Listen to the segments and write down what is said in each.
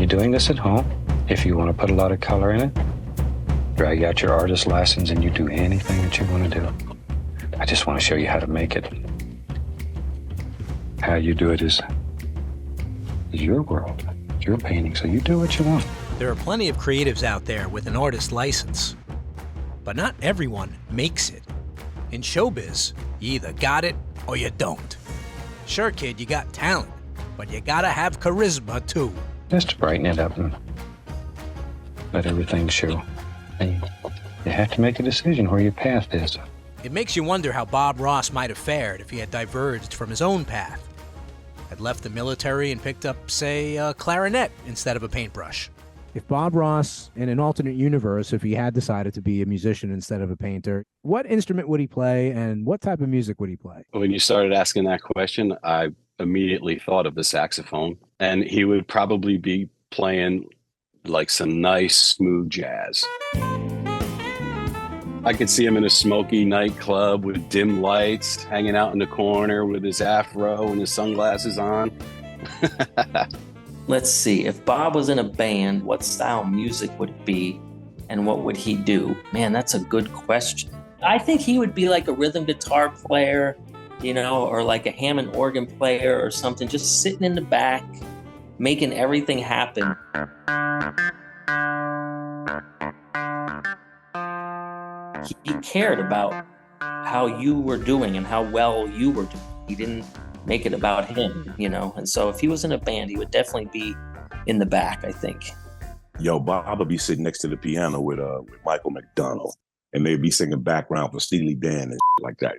you're doing this at home, if you want to put a lot of color in it, drag out your artist license and you do anything that you want to do. I just want to show you how to make it. How you do it is your world, your painting, so you do what you want. There are plenty of creatives out there with an artist license, but not everyone makes it. In showbiz, you either got it or you don't. Sure, kid, you got talent, but you gotta have charisma too. Just to brighten it up and let everything show. And you have to make a decision where your path is. It makes you wonder how Bob Ross might have fared if he had diverged from his own path, had left the military and picked up, say, a clarinet instead of a paintbrush. If Bob Ross, in an alternate universe, if he had decided to be a musician instead of a painter, what instrument would he play and what type of music would he play? When you started asking that question, I immediately thought of the saxophone, and he would probably be playing like some nice, smooth jazz. I could see him in a smoky nightclub with dim lights, hanging out in the corner with his afro and his sunglasses on. Let's see, if Bob was in a band, what style music would it be and what would he do? Man, that's a good question. I think he would be like a rhythm guitar player, or like a Hammond organ player or something, just sitting in the back, making everything happen. He cared about how you were doing and how well you were doing. He didn't make it about him, And so if he was in a band, he would definitely be in the back, I think. Yo, Bob would be sitting next to the piano with Michael McDonald, and they'd be singing background for Steely Dan and like that.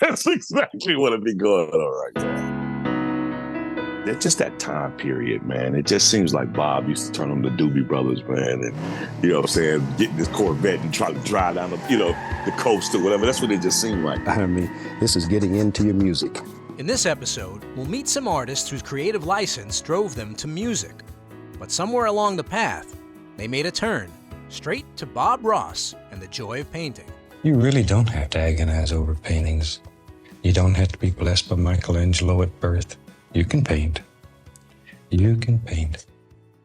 That's exactly what would be going on right there. It's just that time period, man. It just seems like Bob used to turn on the Doobie Brothers, man, and getting this Corvette and try to drive down the coast or whatever. That's what it just seemed like. I mean, this is getting into your music. In this episode, we'll meet some artists whose creative license drove them to music. But somewhere along the path, they made a turn, straight to Bob Ross and the joy of painting. You really don't have to agonize over paintings. You don't have to be blessed by Michelangelo at birth. You can paint. You can paint.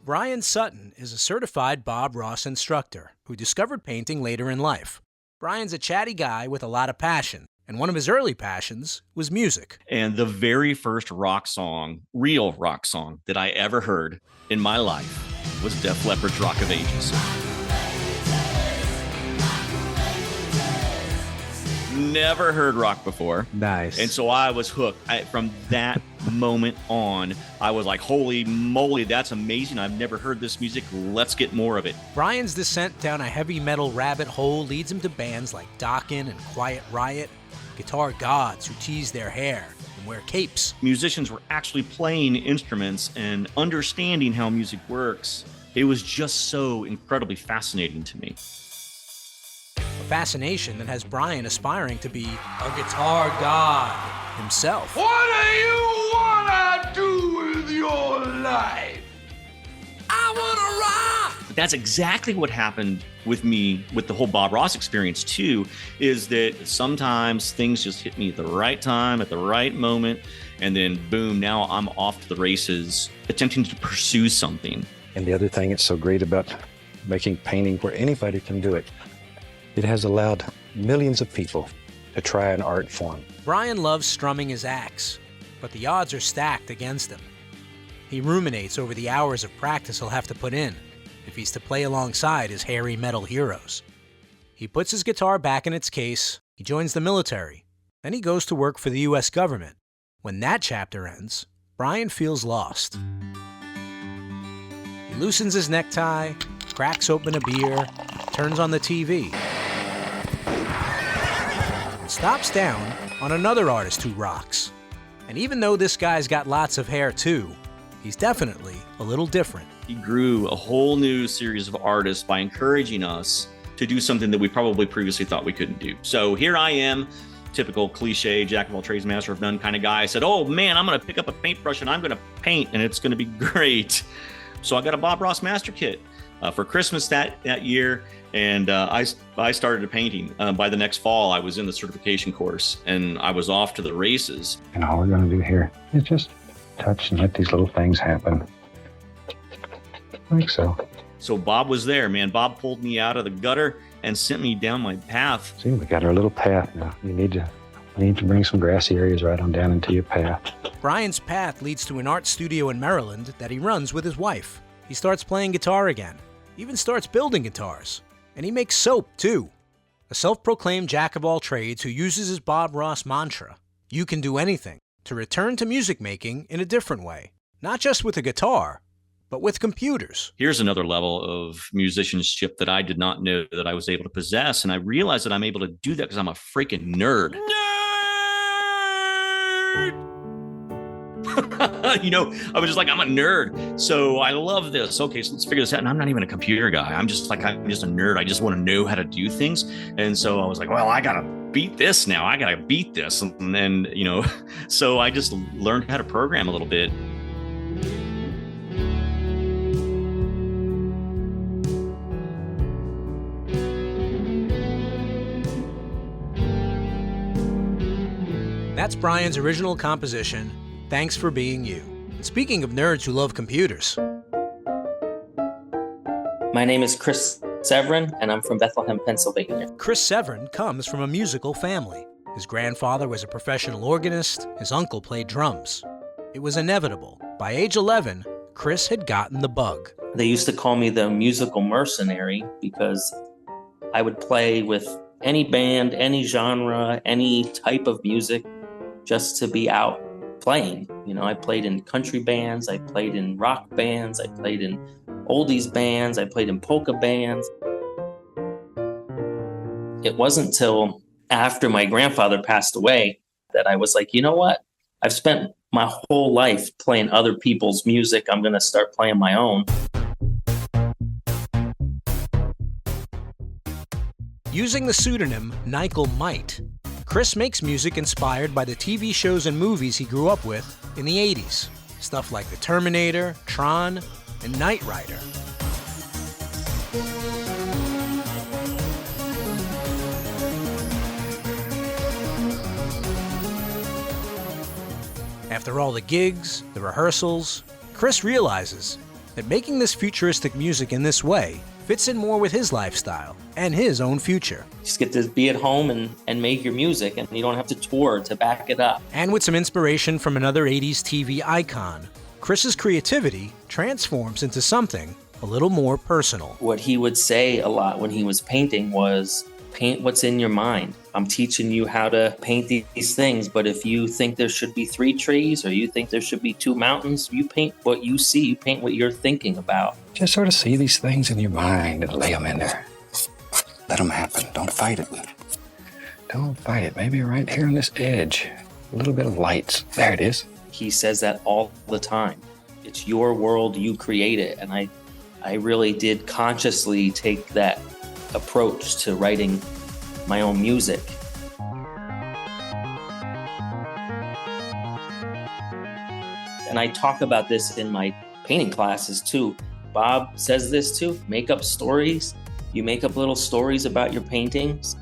Brian Sutton is a certified Bob Ross instructor who discovered painting later in life. Brian's a chatty guy with a lot of passion. And one of his early passions was music. And the very first real rock song that I ever heard in my life was Def Leppard's Rock of Ages. Never heard rock before. Nice. And so I was hooked. From that moment on, I was like, holy moly, that's amazing. I've never heard this music. Let's get more of it. Brian's descent down a heavy metal rabbit hole leads him to bands like Dokken and Quiet Riot, guitar gods who tease their hair and wear capes. Musicians were actually playing instruments and understanding how music works. It was just so incredibly fascinating to me. A fascination that has Brian aspiring to be a guitar god himself. What do you wanna do with your life? I wanna rock! But that's exactly what happened with me with the whole Bob Ross experience too, is that sometimes things just hit me at the right time, at the right moment, and then boom, now I'm off to the races, attempting to pursue something. And the other thing that's so great about making painting where anybody can do it, it has allowed millions of people to try an art form. Brian loves strumming his axe, but the odds are stacked against him. He ruminates over the hours of practice he'll have to put in if he's to play alongside his hairy metal heroes. He puts his guitar back in its case, he joins the military, then he goes to work for the U.S. government. When that chapter ends, Brian feels lost. He loosens his necktie, cracks open a beer, turns on the TV, and stops down on another artist who rocks. And even though this guy's got lots of hair too, he's definitely a little different. He grew a whole new series of artists by encouraging us to do something that we probably previously thought we couldn't do. So here I am, typical cliche, jack of all trades, master of none kind of guy. I said, oh man, I'm gonna pick up a paintbrush and I'm gonna paint and it's gonna be great. So I got a Bob Ross Master Kit for Christmas that year, and I started painting. By the next fall, I was in the certification course and I was off to the races. And all we're gonna do here is just touch and let these little things happen. I think so. So Bob was there, man. Bob pulled me out of the gutter and sent me down my path. See, we got our little path now. We need to bring some grassy areas right on down into your path. Brian's path leads to an art studio in Maryland that he runs with his wife. He starts playing guitar again, even starts building guitars. And he makes soap, too. A self-proclaimed jack of all trades who uses his Bob Ross mantra, "You can do anything," to return to music making in a different way. Not just with a guitar, but with computers. Here's another level of musicianship that I did not know that I was able to possess. And I realized that I'm able to do that because I'm a freaking nerd. You know, I was just like, I'm a nerd. So I love this. Okay, so let's figure this out. And I'm not even a computer guy. I'm just a nerd. I just want to know how to do things. And so I was like, well, I got to beat this now. I got to beat this. And then, you know, so I just learned how to program a little bit. That's Brian's original composition, Thanks for Being You. And speaking of nerds who love computers. My name is Chris Severin, and I'm from Bethlehem, Pennsylvania. Chris Severin comes from a musical family. His grandfather was a professional organist. His uncle played drums. It was inevitable. By age 11, Chris had gotten the bug. They used to call me the musical mercenary because I would play with any band, any genre, any type of music just to be out playing. You know, I played in country bands, I played in rock bands, I played in oldies bands, I played in polka bands. It wasn't until after my grandfather passed away that I was like, you know what? I've spent my whole life playing other people's music. I'm going to start playing my own. Using the pseudonym Nykel Might, Chris makes music inspired by the TV shows and movies he grew up with in the 80s. Stuff like The Terminator, Tron, and Knight Rider. After all the gigs, the rehearsals, Chris realizes that making this futuristic music in this way fits in more with his lifestyle and his own future. Just get to be at home and make your music, and you don't have to tour to back it up. And with some inspiration from another 80s TV icon, Chris's creativity transforms into something a little more personal. What he would say a lot when he was painting was, paint what's in your mind. I'm teaching you how to paint these things, but if you think there should be 3 trees or you think there should be 2 mountains, you paint what you see, you paint what you're thinking about. Just sort of see these things in your mind and lay them in there. Let them happen. Don't fight it. Don't fight it. Maybe right here on this edge. A little bit of lights. There it is. He says that all the time. It's your world, you create it. And I really did consciously take that approach to writing my own music. And I talk about this in my painting classes too. Bob says this too, make up stories. You make up little stories about your paintings,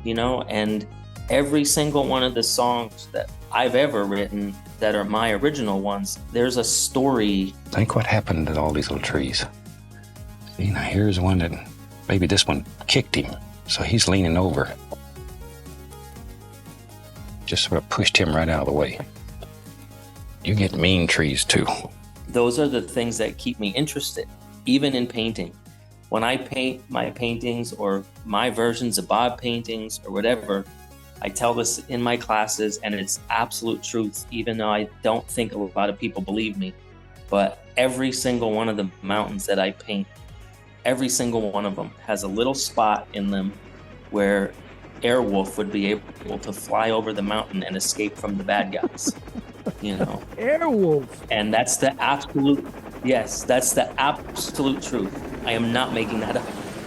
you know, and every single one of the songs that I've ever written that are my original ones, there's a story. Think what happened to all these little trees. See, now here's one that maybe this one kicked him, so he's leaning over. Just sort of pushed him right out of the way. You get mean trees too. Those are the things that keep me interested, even in painting. When I paint my paintings or my versions of Bob paintings or whatever, I tell this in my classes, and it's absolute truth, even though I don't think a lot of people believe me. But every single one of the mountains that I paint, every single one of them has a little spot in them where Airwolf would be able to fly over the mountain and escape from the bad guys, you know. Airwolf. And that's the absolute, yes, that's the absolute truth. I am not making that up,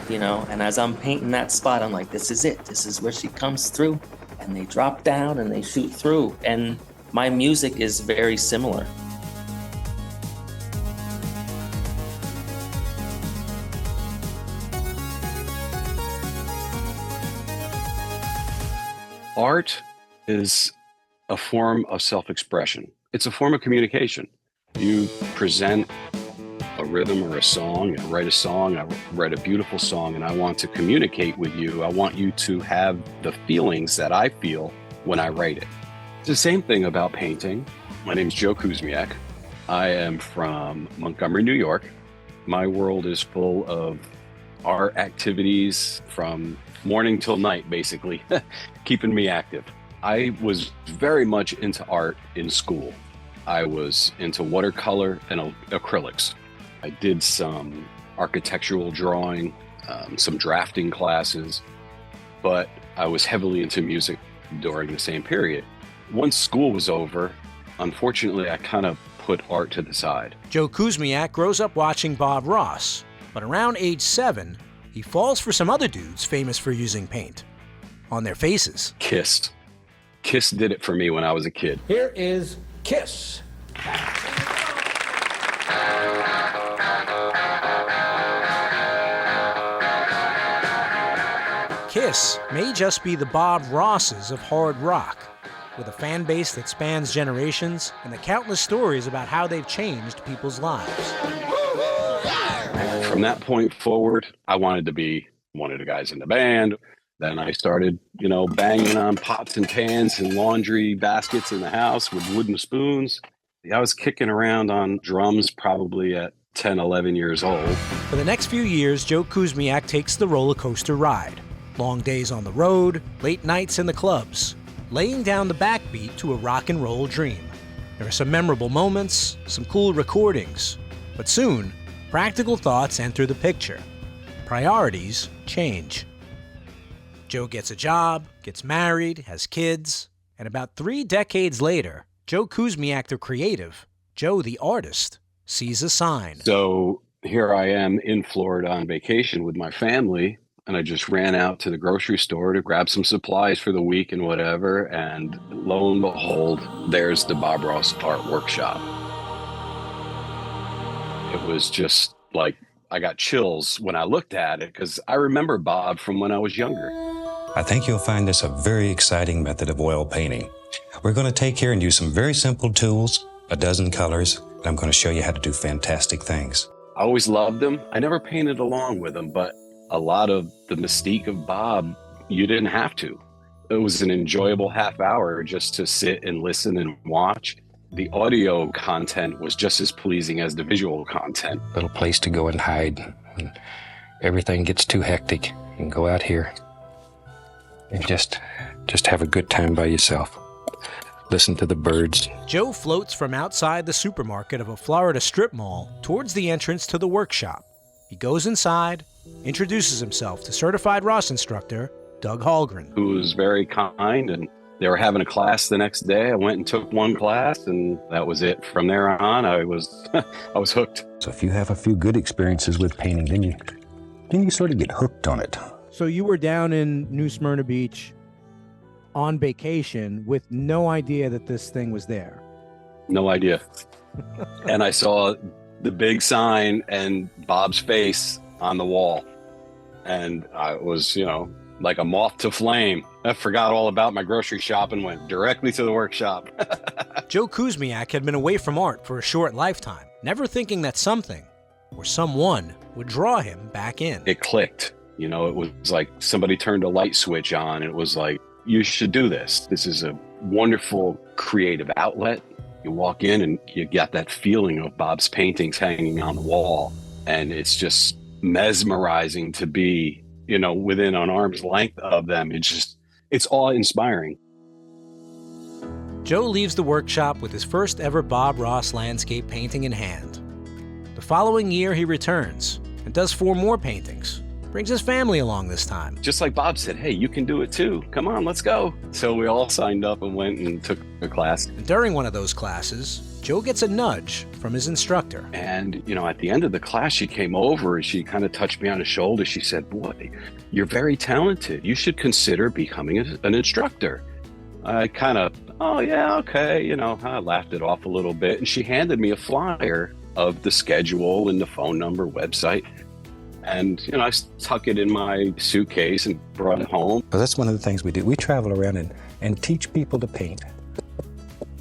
you know. And as I'm painting that spot, I'm like, this is it. This is where she comes through. And they drop down and they shoot through. And my music is very similar. Art is a form of self-expression. It's a form of communication. You present a rhythm or a song, I write a song, I write a beautiful song, and I want to communicate with you. I want you to have the feelings that I feel when I write it. It's the same thing about painting. My name's Joe Kuzmiak. I am from Montgomery, New York. My world is full of art activities from morning till night, basically, keeping me active. I was very much into art in school. I was into watercolor and acrylics. I did some architectural drawing, some drafting classes, but I was heavily into music during the same period. Once school was over, unfortunately, I kind of put art to the side. Joe Kuzmiak grows up watching Bob Ross, but around age 7, he falls for some other dudes famous for using paint on their faces. Kiss. Kiss did it for me when I was a kid. Here is Kiss. Kiss may just be the Bob Rosses of hard rock, with a fan base that spans generations and the countless stories about how they've changed people's lives. From that point forward, I wanted to be one of the guys in the band. Then I started, banging on pots and pans and laundry baskets in the house with wooden spoons. I was kicking around on drums probably at 10, 11 years old. For the next few years, Joe Kuzmiak takes the roller coaster ride. Long days on the road, late nights in the clubs, laying down the backbeat to a rock and roll dream. There are some memorable moments, some cool recordings, but soon, practical thoughts enter the picture. Priorities change. Joe gets a job, gets married, has kids, and about 3 decades later, Joe Kuzmiak the creative, Joe the artist, sees a sign. So here I am in Florida on vacation with my family, and I just ran out to the grocery store to grab some supplies for the week and whatever, and lo and behold, there's the Bob Ross Art Workshop. It was just like, I got chills when I looked at it, because I remember Bob from when I was younger. I think you'll find this a very exciting method of oil painting. We're going to take here and use some very simple tools, a dozen colors, and I'm going to show you how to do fantastic things. I always loved him. I never painted along with him, but a lot of the mystique of Bob, you didn't have to. It was an enjoyable half hour just to sit and listen and watch. The audio content was just as pleasing as the visual content. Little place to go and hide. When everything gets too hectic, you can go out here and just have a good time by yourself. Listen to the birds. Joe floats from outside the supermarket of a Florida strip mall towards the entrance to the workshop. He goes inside, introduces himself to certified Ross instructor Doug Hallgren, who was very kind, and they were having a class the next day. I went and took one class, and that was it. From there on, I was hooked. So if you have a few good experiences with painting, then you sort of get hooked on it. So you were down in New Smyrna Beach on vacation with no idea that this thing was there. No idea. And I saw the big sign and Bob's face on the wall. And I was, like a moth to flame. I forgot all about my grocery shop and went directly to the workshop. Joe Kuzmiak had been away from art for a short lifetime, never thinking that something or someone would draw him back in. It clicked. It was like somebody turned a light switch on, and it was like, you should do this. This is a wonderful creative outlet. You walk in and you got that feeling of Bob's paintings hanging on the wall. And it's just mesmerizing to be, within an arm's length of them. It's awe-inspiring. Joe leaves the workshop with his first ever Bob Ross landscape painting in hand. The following year, he returns and does 4 more paintings. Brings his family along this time. Just like Bob said, hey, you can do it too. Come on, let's go. So we all signed up and went and took a class. And during one of those classes, Joe gets a nudge from his instructor. And, at the end of the class, she came over and she kind of touched me on the shoulder. She said, boy, you're very talented. You should consider becoming an instructor. I kind of, oh, yeah, okay. I laughed it off a little bit. And she handed me a flyer of the schedule and the phone number, website. And, I stuck it in my suitcase and brought it home. Well, that's one of the things we do. We travel around and teach people to paint.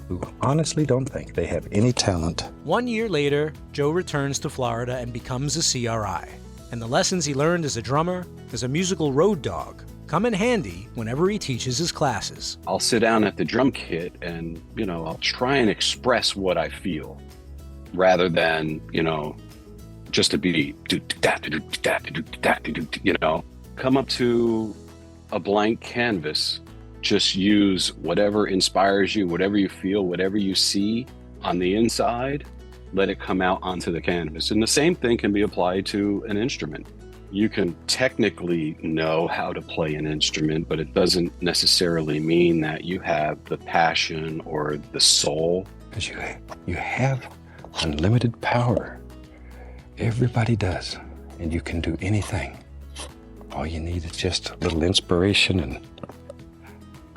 who honestly don't think they have any talent. 1 year later, Joe returns to Florida and becomes a CRI. And the lessons he learned as a drummer, as a musical road dog, come in handy whenever he teaches his classes. I'll sit down at the drum kit and, I'll try and express what I feel rather than, just a beat, come up to a blank canvas, just use whatever inspires you, whatever you feel, whatever you see on the inside, let it come out onto the canvas. And the same thing can be applied to an instrument. You can technically know how to play an instrument, but it doesn't necessarily mean that you have the passion or the soul. Because you have unlimited power. Everybody does, and you can do anything. All you need is just a little inspiration and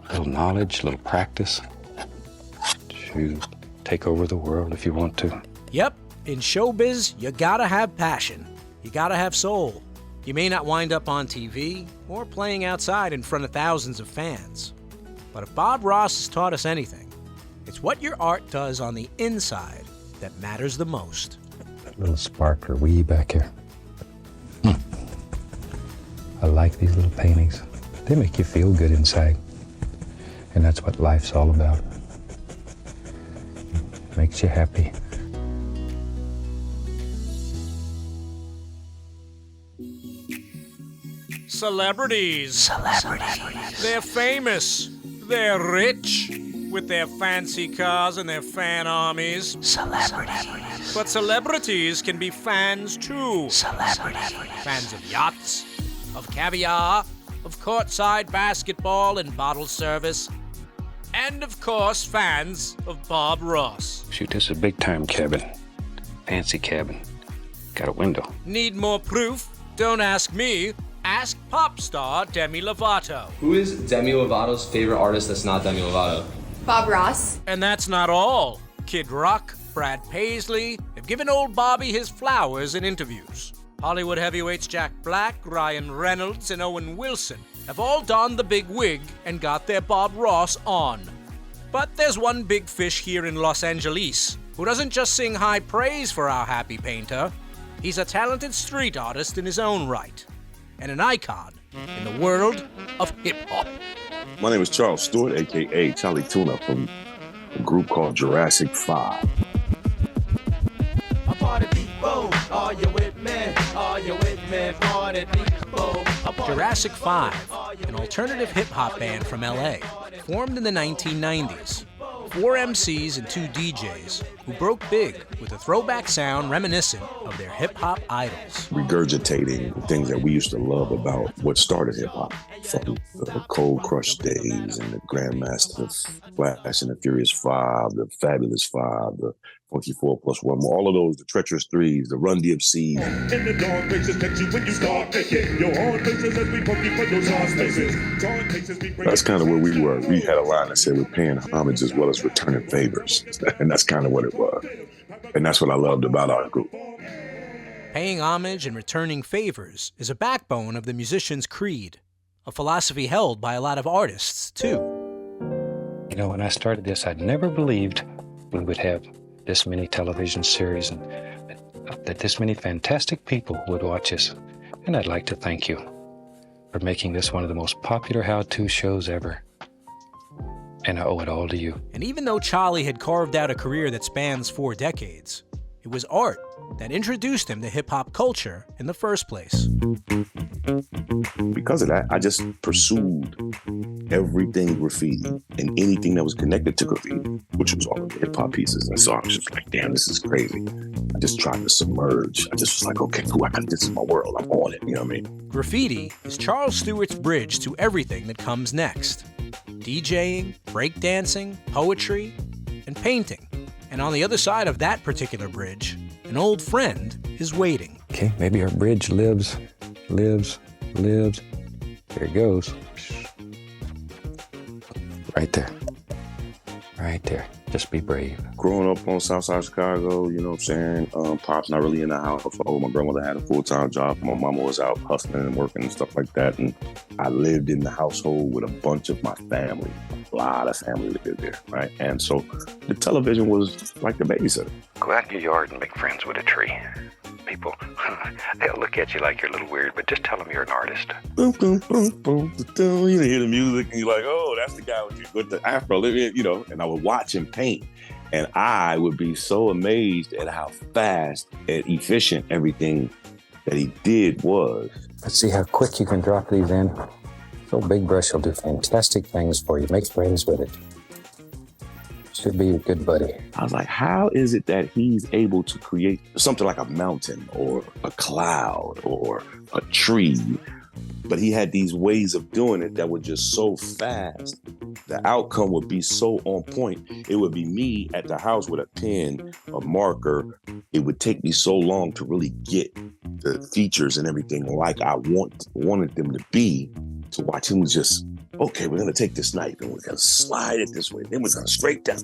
a little knowledge, a little practice to take over the world if you want to. Yep, in showbiz, you gotta have passion. You gotta have soul. You may not wind up on TV or playing outside in front of thousands of fans. But if Bob Ross has taught us anything, it's what your art does on the inside that matters the most. That little sparkler way back here. I like these little paintings. They make you feel good inside. And that's what life's all about. Makes you happy. Celebrities. They're famous. They're rich. With their fancy cars and their fan armies. But celebrities can be fans too. Fans of yachts, of caviar, of courtside basketball and bottle service. And of course, fans of Bob Ross. Shoot, this is a big time cabin. Fancy cabin. Got a window. Need more proof? Don't ask me. Ask pop star Demi Lovato. Who is Demi Lovato's favorite artist that's not Demi Lovato? Bob Ross. And that's not all. Kid Rock, Brad Paisley have given old Bobby his flowers in interviews. Hollywood heavyweights Jack Black, Ryan Reynolds, and Owen Wilson have all donned the big wig and got their Bob Ross on. But there's one big fish here in Los Angeles who doesn't just sing high praise for our happy painter. He's a talented street artist in his own right, and an icon in the world of hip-hop. My name is Charles Stewart, a.k.a. Charlie Tuna, from a group called Jurassic 5. Jurassic 5, an alternative hip-hop band from LA, formed in the 1990s. 4 MCs and 2 DJs who broke big with a throwback sound reminiscent of their hip-hop idols. Regurgitating the things that we used to love about what started hip-hop, from the Cold Crush days and the Grandmaster Flash and the Furious 5, the Fabulous 5, the Funky 4+1 more, all of those, the Treacherous Threes, the Run DMC. In the dark places, catch you when you start making your hard places as we funky for your dark spaces. That's kind of where we were. We had a line that said we're paying homage as well as returning favors. And that's kind of what it was. And that's what I loved about our group. Paying homage and returning favors is a backbone of the musician's creed, a philosophy held by a lot of artists, too. When I started this, I'd never believed we would have this many television series and that this many fantastic people would watch us. And I'd like to thank you for making this one of the most popular how-to shows ever. And I owe it all to you. And even though Charlie had carved out a career that spans 4 decades, it was art that introduced him to hip-hop culture in the first place. Because of that, I just pursued everything graffiti and anything that was connected to graffiti, which was all of the hip-hop pieces. And so I was just like, damn, this is crazy. I just tried to submerge. I just was like, okay, cool, this is my world. I'm on it, you know what I mean? Graffiti is Charles Stewart's bridge to everything that comes next. DJing, breakdancing, poetry, and painting. And on the other side of that particular bridge, an old friend is waiting. Okay, maybe our bridge lives. There it goes. Right there. Just be brave. Growing up on Southside Chicago, you know what I'm saying? Pop's not really in the household. My grandmother had a full-time job. My mama was out hustling and working and stuff like that. And I lived in the household with a bunch of my family. A lot of family lived there, right? And so the television was like the babysitter. Go out in your yard and make friends with a tree. People, they'll look at you like you're a little weird, but just tell them you're an artist. Boom, boom, boom, boom, boom. You hear the music and you're like, oh, that's the guy with the afro, you know, and I would watch him paint. And I would be so amazed at how fast and efficient everything that he did was. Let's see how quick you can drop these in. So Big Brush will do fantastic things for you. Make friends with it. Should be a good buddy. I was like, how is it that he's able to create something like a mountain or a cloud or a tree? But he had these ways of doing it that were just so fast. The outcome would be so on point. It would be me at the house with a pen, a marker. It would take me so long to really get the features and everything like I wanted them to be, to watch him just, okay, we're going to take this knife and we're going to slide it this way. Then we're going to straight down.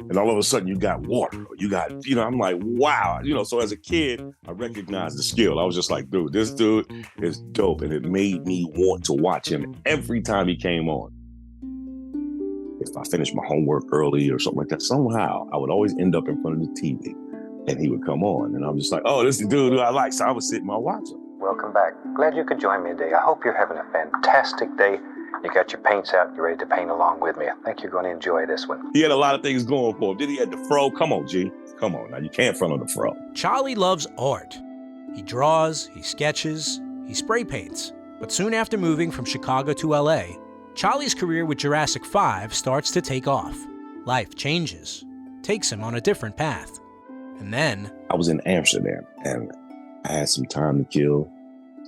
And all of a sudden you got water. Or you got, you know, I'm like, wow. You know, so as a kid, I recognized the skill. I was just like, dude, this dude is dope. And it made me want to watch him every time he came on. If I finished my homework early or something like that, somehow I would always end up in front of the TV and he would come on. And I'm just like, oh, this is the dude who I like. So I would sit and I'd watch him. Welcome back. Glad you could join me today. I hope you're having a fantastic day. You got your paints out. You're ready to paint along with me. I think you're going to enjoy this one. He had a lot of things going for him. Then he had the fro. Come on, G. Come on. Now, you can't front on the fro. Charlie loves art. He draws, he sketches, he spray paints. But soon after moving from Chicago to LA, Charlie's career with Jurassic 5 starts to take off. Life changes, takes him on a different path. And then I was in Amsterdam and I had some time to kill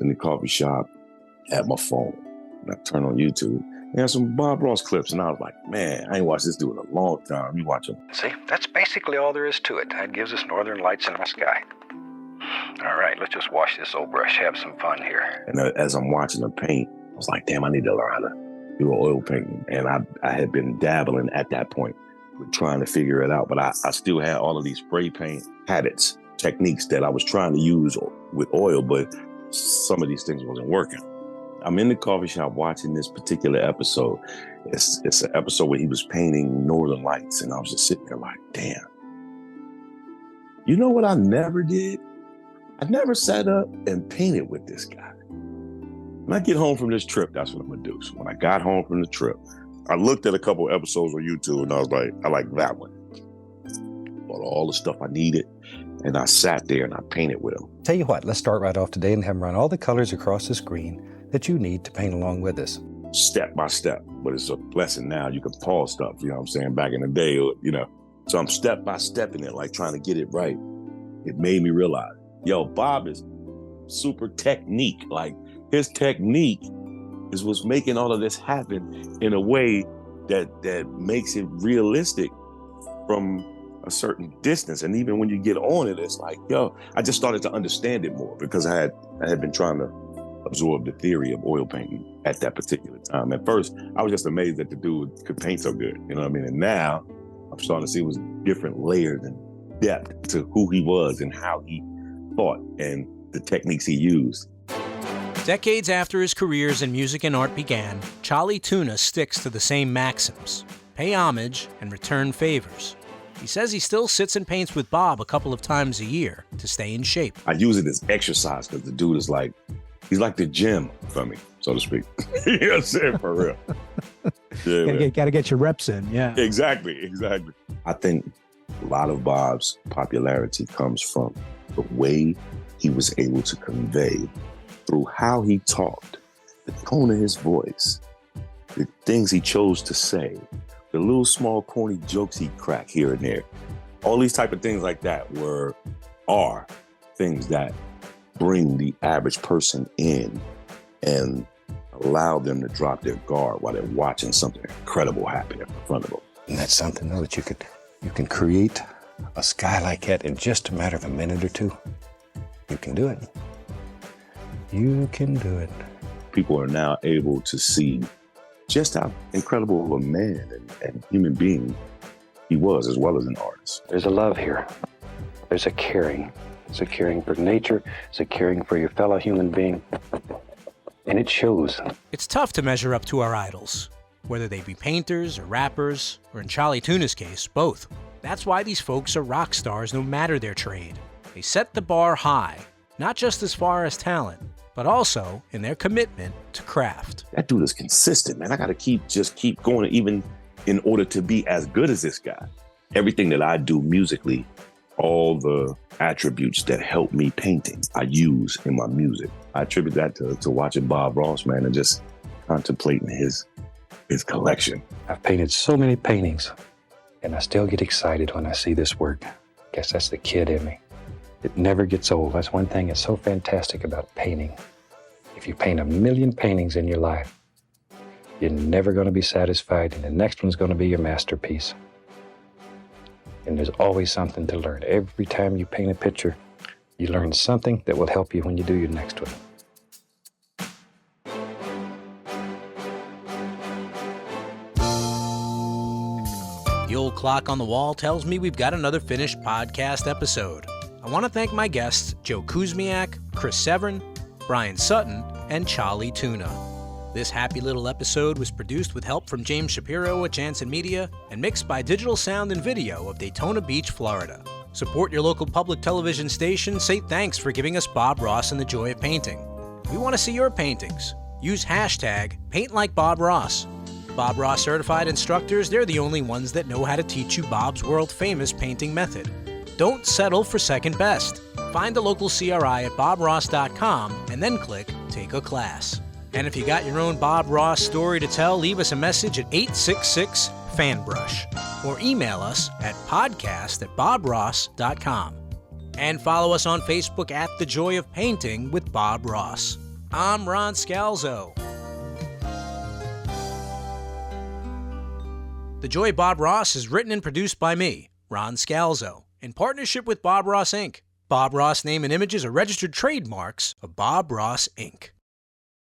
in the coffee shop, had my phone. And I turned on YouTube and had some Bob Ross clips, and I was like, man, I ain't watched this dude in a long time. You watch him. See, that's basically all there is to it. That gives us northern lights in the sky. All right, let's just wash this old brush, have some fun here. And as I'm watching him paint, I was like, damn, I need to learn how to do oil painting. And I had been dabbling at that point with trying to figure it out, but I still had all of these spray paint habits, techniques that I was trying to use with oil, but some of these things wasn't working. I'm in the coffee shop watching this particular episode. It's an episode where he was painting Northern Lights, and I was just sitting there like, damn. You know what I never did? I never sat up and painted with this guy. When I get home from this trip, that's what I'm gonna do. So when I got home from the trip, I looked at a couple of episodes on YouTube, and I was like, I like that one. Bought all the stuff I needed, and I sat there and I painted with him. Tell you what, let's start right off today and have him run all the colors across the screen that you need to paint along with us. Step by step, but it's a blessing now. You can pause stuff, you know what I'm saying? Back in the day, you know. So I'm step by step in it, like trying to get it right. It made me realize, yo, Bob is super technique. Like his technique is what's making all of this happen in a way that makes it realistic from a certain distance. And even when you get on it, it's like, yo, I just started to understand it more because I had been trying to absorb the theory of oil painting at that particular time. At first, I was just amazed that the dude could paint so good, you know what I mean? And now I'm starting to see it was different layers and depth to who he was and how he thought and the techniques he used. decades after his careers in music and art began, Charlie Tuna sticks to the same maxims: pay homage and return favors. He says he still sits and paints with Bob a couple of times a year to stay in shape. I use it as exercise because the dude is like, he's like the gym for me, so to speak. You know what I'm saying? For real. Yeah, gotta get your reps in. Yeah. Exactly. I think a lot of Bob's popularity comes from the way he was able to convey through how he talked, the tone of his voice, the things he chose to say, the little small corny jokes he cracked here and there. All these type of things like that are things that bring the average person in and allow them to drop their guard while they're watching something incredible happen in front of them. And that's something, though, that you can create a sky like that in just a matter of a minute or two. You can do it. You can do it. People are now able to see just how incredible of a man and human being he was, as well as an artist. There's a love here. There's a caring. It's a caring for nature. It's a caring for your fellow human being. And it shows. It's tough to measure up to our idols, whether they be painters or rappers, or in Charlie Tuna's case, both. That's why these folks are rock stars no matter their trade. They set the bar high, not just as far as talent, but also in their commitment to craft. That dude is consistent, man. I gotta keep going, even in order to be as good as this guy. Everything that I do musically, all the attributes that help me painting, I use in my music. I attribute that to watching Bob Ross, man, and just contemplating his collection. I've painted so many paintings, and I still get excited when I see this work. Guess that's the kid in me. It never gets old. That's one thing that's so fantastic about painting. If you paint 1,000,000 paintings in your life, you're never going to be satisfied, and the next one's going to be your masterpiece. And there's always something to learn. Every time you paint a picture, you learn something that will help you when you do your next one. The old clock on the wall tells me we've got another finished podcast episode. I want to thank my guests, Joe Kuzmiak, Chris Severin, Brian Sutton, and Charlie Tuna. This happy little episode was produced with help from James Shapiro at Jansen Media and mixed by Digital Sound and Video of Daytona Beach, Florida. Support your local public television station. Say thanks for giving us Bob Ross and the joy of painting. We want to see your paintings. Use hashtag #PaintLikeBobRoss. Bob Ross certified instructors, they're the only ones that know how to teach you Bob's world-famous painting method. Don't settle for second best. Find a local CRI at bobross.com and then click Take a Class. And if you got your own Bob Ross story to tell, leave us a message at 866-FANBRUSH or email us at podcast@bobross.com. And follow us on Facebook at The Joy of Painting with Bob Ross. I'm Ron Scalzo. The Joy of Bob Ross is written and produced by me, Ron Scalzo, in partnership with Bob Ross, Inc. Bob Ross name and images are registered trademarks of Bob Ross, Inc.